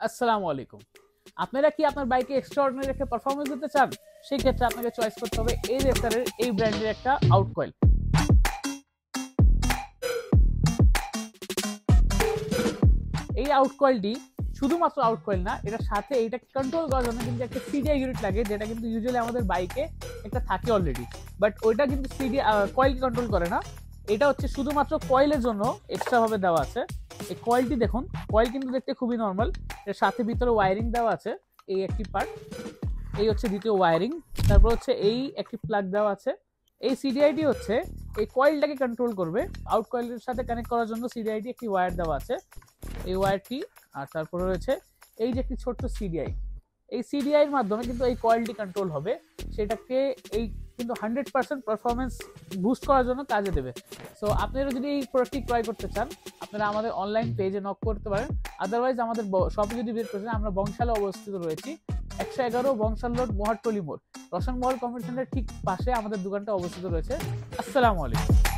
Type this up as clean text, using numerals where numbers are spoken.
আসসালামু আলাইকুম। আপনারা কি আপনার বাইকে এক্সট্রাঅর্ডিনারি একটা পারফরম্যান্স দিতে চান? সেই ক্ষেত্রে আপনাকে চয়েস করতে হবে এই রেসারের এই ব্র্যান্ডের একটা আউট কয়েল। এই আউট কয়েলটি শুধুমাত্র আউট কয়েল না, এটার সাথে এইটাকে কন্ট্রোল করার জন্য কিন্তু একটা সিডিআই ইউনিট লাগে, যেটা কিন্তু ইউজুয়ালি আমাদের বাইকে একটা থাকে অলরেডি। বাট ওইটা কিন্তু কয়েলকে কন্ট্রোল করে না। এটা হচ্ছে শুধুমাত্র কয়েলের জন্য এক্সট্রা ভাবে দেওয়া আছে। এই কয়েলটি দেখুন, কয়েল কিন্তু দেখতে খুবই নর্মাল। এর সাথে ভিতরে ওয়ারিং দেওয়া আছে, এই একটি পার্ট, এই হচ্ছে দ্বিতীয় ওয়ারিং। তারপর হচ্ছে এই একটি প্লাগ দেওয়া আছে। এই সিডিআইটি হচ্ছে এই কয়েলটাকে কন্ট্রোল করবে। আউট কয়েলের সাথে কানেক্ট করার জন্য সিডিআইটি একটি ওয়্যার দেওয়া আছে, এই ওয়্যারটি। আর তারপরে রয়েছে এই যে একটি ছোট্ট সিডিআই। এই সিডিআই এর মাধ্যমে কিন্তু এই কয়েলটি কন্ট্রোল হবে, সেটাকে এই কিন্তু 100% পারফরমেন্স বুস্ট করার জন্য কাজে দেবে। সো আপনারা যদি এই প্রোডাক্টটি ক্রয় করতে চান, আপনারা আমাদের অনলাইন পেজে নক করতে পারেন। আদারওয়াইজ আমাদের শপে যদি ভিজিট করতে চান, আমরা বংশালে অবস্থিত রয়েছি, 111 বংশাল রোড, মহাট্টলি মোড়, রসায়ন মহল কমিউনিটি সেন্টার ঠিক পাশে আমাদের দোকানটা অবস্থিত রয়েছে। আসসালামু আলাইকুম।